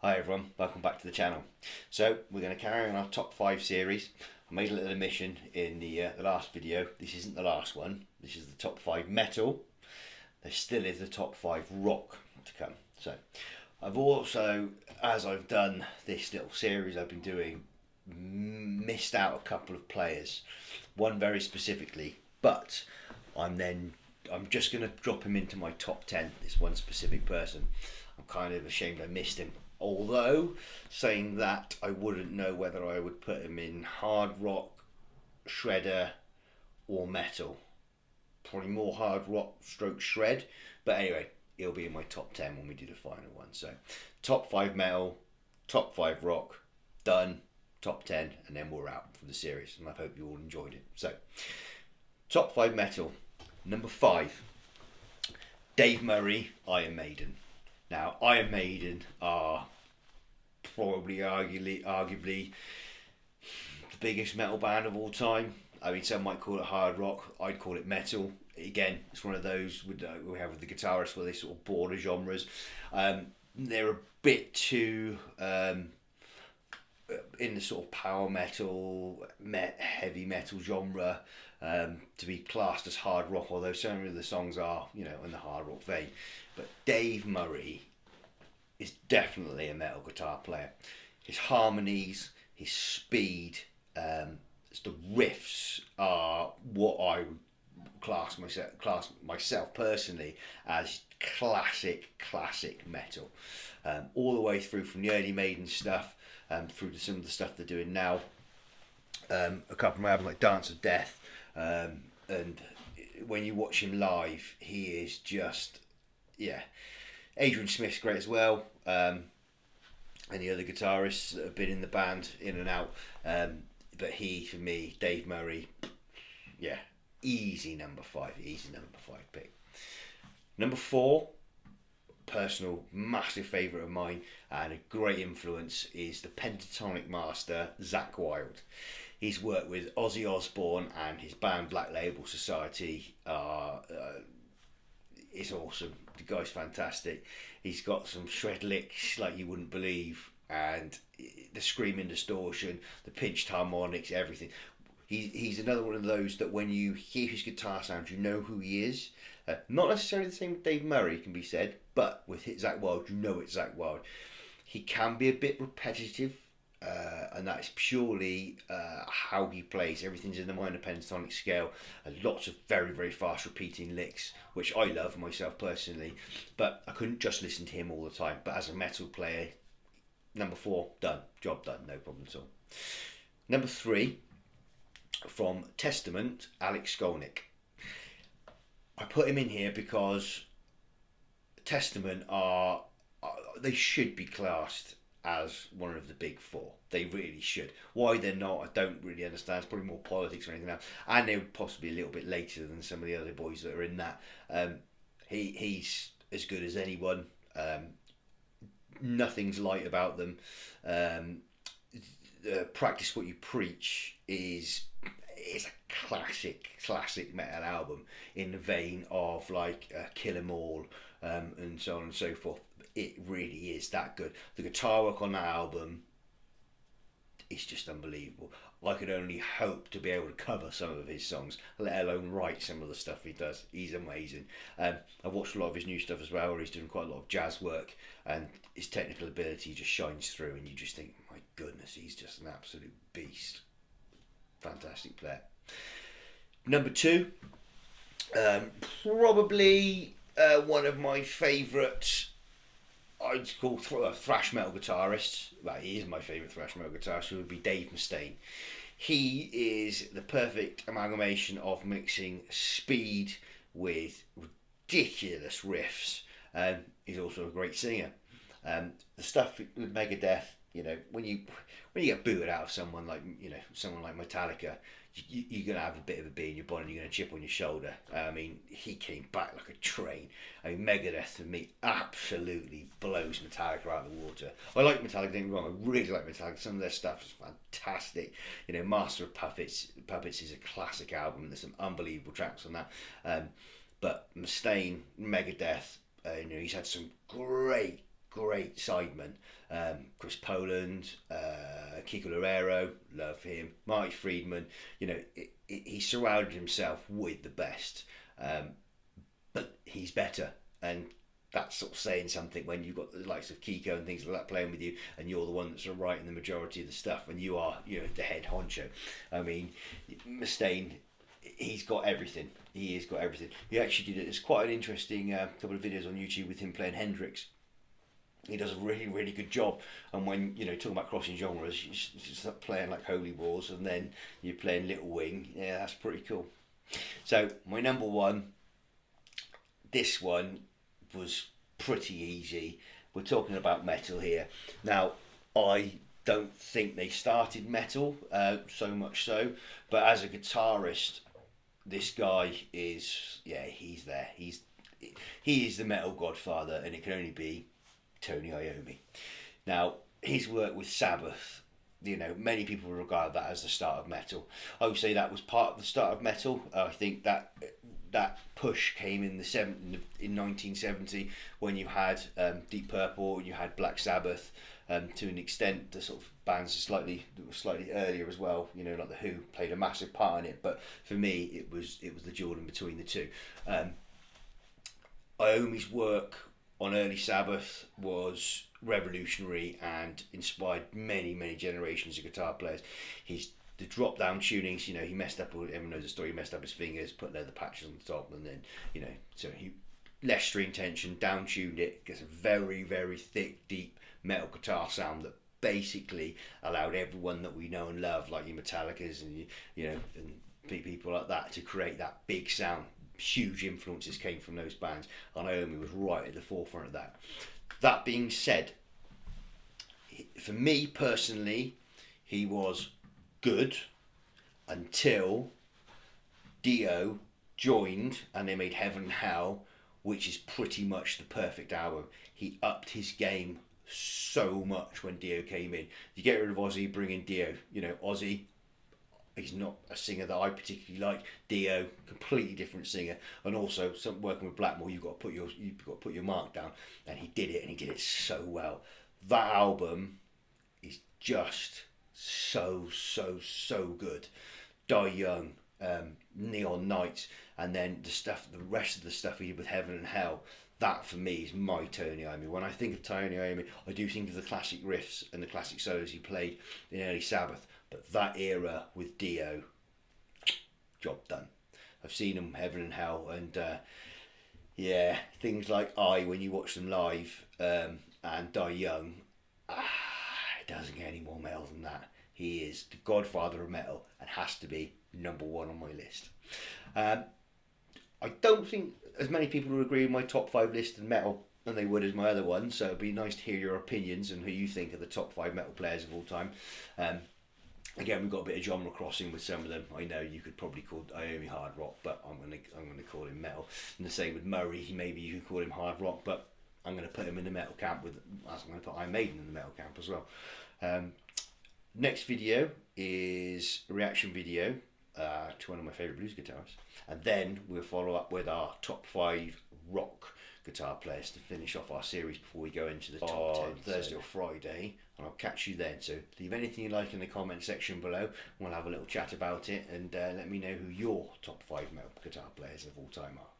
Hi everyone, welcome back to the channel. So we're going to carry on our top 5 series. I made a little admission in the last video. This isn't the last one. This is the top 5 metal. There still is the top 5 rock to come. So I've also, as I've done this little series I've been doing, missed out a couple of players. One very specifically, but I'm just going to drop him into my top 10, this one specific person. I'm kind of ashamed I missed him. Although, saying that, I wouldn't know whether I would put him in hard rock, shredder, or metal. Probably more hard rock stroke shred. But anyway, he'll be in my top 10 when we do the final one. So, top 5 metal, top 5 rock, done, top 10, and then we're out for the series. And I hope you all enjoyed it. So, top 5 metal. Number 5, Dave Murray, Iron Maiden. Now, Iron Maiden are probably arguably the biggest metal band of all time. I mean, some might call it hard rock. I'd call it metal. Again, it's one of those we have with the Guitarists where they sort of border genres. They're a bit too in the sort of power metal, heavy metal genre to be classed as hard rock, although some of the songs are, in the hard rock vein. But Dave Murray is definitely a metal guitar player. His harmonies, his speed, the riffs are what I would class myself personally as classic metal. All the way through from the early Maiden stuff through to some of the stuff they're doing now. A couple of my albums like Dance of Death, and when you watch him live, he is just, Adrian Smith's great as well, and the other guitarists that have been in the band in and out, but he, for me, Dave Murray, easy number 5 pick. Number 4, personal massive favourite of mine and a great influence, is the pentatonic master ZAKK WYLDE. He's worked with Ozzy Osbourne and his band Black Label Society. It's awesome. The guy's fantastic. He's got some shred licks like you wouldn't believe, and the screaming distortion, the pinched harmonics, everything. He's another one of those that when you hear his guitar sound, you know who he is. Not necessarily the same with Dave Murray, can be said, but with ZAKK WYLDE, you know it's ZAKK WYLDE. He can be a bit repetitive, and that is purely how he plays. Everything's in the minor pentatonic scale, and lots of very fast repeating licks, which I love myself personally, but I couldn't just listen to him all the time. But as a metal player, number 4, done, job done, no problem at all. Number 3, from Testament, Alex Skolnik. I put him in here because Testament they should be classed as one of the big 4. They really should. Why they're not, I don't really understand. It's probably more politics or anything else. And they're possibly a little bit later than some of the other boys that are in that. He's as good as anyone. Nothing's light about them. Practice What You Preach is a classic metal album in the vein of like Kill 'Em All and so on and so forth. It really is that good. The guitar work on that album is just unbelievable. I could only hope to be able to cover some of his songs, let alone write some of the stuff he does. He's amazing. I've watched a lot of his new stuff as well, where he's doing quite a lot of jazz work, and his technical ability just shines through, and you just think, my goodness, he's just an absolute beast. Fantastic player. Number 2, probably one of my favourite, I'd call thrash metal guitarists. Well, he is my favourite thrash metal guitarist, who would be Dave Mustaine. He is the perfect amalgamation of mixing speed with ridiculous riffs. He's also a great singer. The stuff with Megadeth, when you get booted out of someone like Metallica, you're going to have a bit of a bee in your bonnet, you're going to chip on your shoulder. I mean, he came back like a train. I mean, Megadeth for me absolutely blows Metallica out of the water. I like Metallica, don't get me wrong, I really like Metallica. Some of their stuff is fantastic. Master of Puppets is a classic album. There's some unbelievable tracks on that. But Mustaine, Megadeth, he's had some great great sidemen. Chris Poland, Kiko Loureiro, love him. Marty Friedman, you know, he surrounded himself with the best, but he's better, and that's sort of saying something when you've got the likes of Kiko and things like that playing with you, and you're the one that's writing the majority of the stuff, and you are, you know, the head honcho. I mean, Mustaine, he's got everything. He has got everything. He actually did it. It's quite an interesting couple of videos on YouTube with him playing Hendrix. He does a really, really good job. And when, you know, talking about crossing genres, you start playing like Holy Wars, and then you're playing Little Wing. Yeah, that's pretty cool. So my number one, this one was pretty easy. We're talking about metal here. Now, I don't think they started metal, so much so, but as a guitarist, this guy is, yeah, he's there. He is the metal godfather, and it can only be Tony Iommi. Now, his work with Sabbath, you know, many people regard that as the start of metal. I would say that was part of the start of metal. I think that push came in in 1970 when you had Deep Purple, you had Black Sabbath, to an extent the sort of bands slightly earlier as well, you know, like the Who played a massive part in it, but for me it was the Jordan between the two. Iommi's work on early Sabbath was revolutionary and inspired many generations of guitar players. The drop down tunings, you know, he messed up, everyone knows the story, he messed up his fingers, put leather patches on the top, and then, you know, so he less string tension, down tuned it, gets a very thick, deep metal guitar sound that basically allowed everyone that we know and love, like your Metallicas and you know, and people like that, to create that big sound. Huge influences came from those bands, and Iommi was right at the forefront of that. That being said, for me personally, he was good until Dio joined and they made Heaven and Hell, which is pretty much the perfect album. He upped his game so much when Dio came in. You get rid of Ozzy, bring in Dio. You know, Ozzy, he's not a singer that I particularly like. Dio, completely different singer, and also working with Blackmore, you've got to put your mark down, and he did it, and he did it so well. That album is just so good. Die Young, Neon Nights, and then the rest of the stuff he did with Heaven and Hell. That for me is my Tony Iommi. When I think of Tony Iommi, I do think of the classic riffs and the classic solos he played in early Sabbath. But that era with Dio, job done. I've seen him Heaven and Hell, and yeah, things like when you watch them live, and Die Young, it doesn't get any more metal than that. He is the godfather of metal and has to be number one on my list. I don't think as many people would agree with my top 5 list in metal than they would as my other one, so it'd be nice to hear your opinions and who you think are the top 5 metal players of all time. Again, we've got a bit of genre crossing with some of them. I know you could probably call Iommi hard rock, but I'm gonna call him metal. And the same with Murray. Maybe you could call him hard rock, but I'm gonna put him in the metal camp. I'm gonna put Iron Maiden in the metal camp as well. Next video is a reaction video to one of my favourite blues guitarists, and then we'll follow up with our top 5 rock guitar players to finish off our series before we go into the top 10 Thursday or Friday, and I'll catch you then. So leave anything you like in the comment section below, and we'll have a little chat about it, and let me know who your top 5 metal guitar players of all time are.